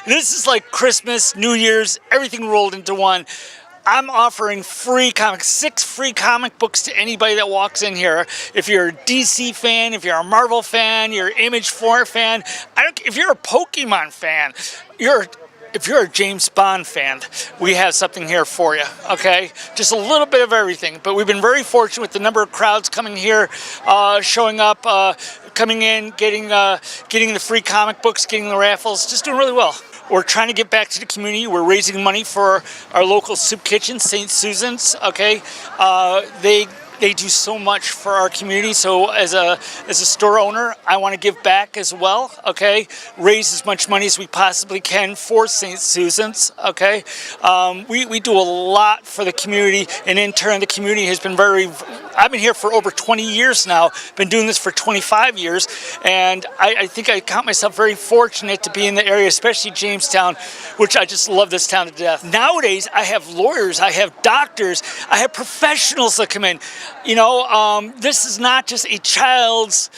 This is like Christmas, New Year's, everything rolled into one. I'm offering free comics, 6 free comic books to anybody that walks in here. If you're a DC fan, if you're a Marvel fan, you're an Image 4 fan, if you're a Pokemon fan, if you're a James Bond fan, we have something here for you, okay? Just a little bit of everything. But we've been very fortunate with the number of crowds coming here, showing up, coming in, getting the free comic books, getting the raffles, just doing really well. We're trying to get back to the community. We're raising money for our local soup kitchen, St. Susan's, okay? They do so much for our community. So as a store owner, I want to give back as well, okay? Raise as much money as we possibly can for St. Susan's, okay? We do a lot for the community, and in turn, the community has been I've been here for over 20 years now, been doing this for 25 years, and I think I count myself very fortunate to be in the area, especially Jamestown, which I just love this town to death. Nowadays, I have lawyers, I have doctors, I have professionals that come in. You know, this is not just a child's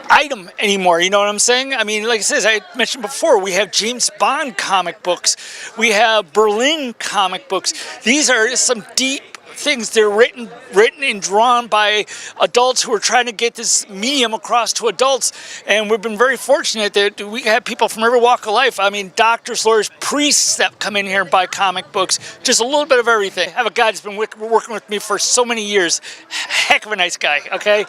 item anymore, you know what I'm saying? I mean, like I said, I mentioned before, we have James Bond comic books, we have Berlin comic books. These are some deep things. They're written and drawn by adults who are trying to get this medium across to adults, and we've been very fortunate that we have people from every walk of life. I mean, doctors, lawyers, priests that come in here and buy comic books, just a little bit of everything. I have a guy that's been working with me for so many years, heck of a nice guy, okay?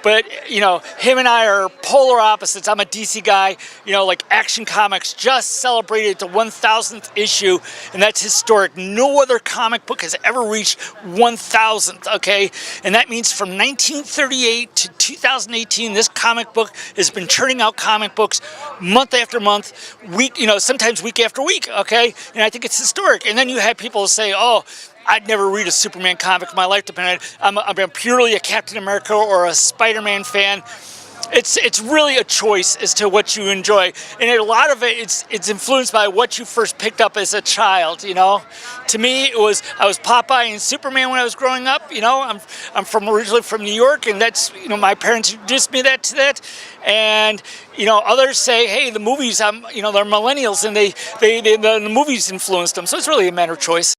But, you know, him and I are polar opposites. I'm a DC guy, you know, like Action Comics just celebrated the 1,000th issue, and that's historic. No other comic book has ever reached 1,000th, okay? And that means from 1938 to 2018, this comic book has been churning out comic books month after month, week, you know, sometimes week after week, okay? And I think it's historic. And then you have people say, oh, I'd never read a Superman comic in my life, depending on, I'm purely a Captain America or a Spider-Man fan. It's really a choice as to what you enjoy, and a lot of it's influenced by what you first picked up as a child. You know, to me, I was Popeye and Superman when I was growing up. You know, I'm originally from New York, and that's, you know, my parents introduced me to that, and you know, others say, hey, the movies, you know, they're millennials, and the movies influenced them. So it's really a matter of choice.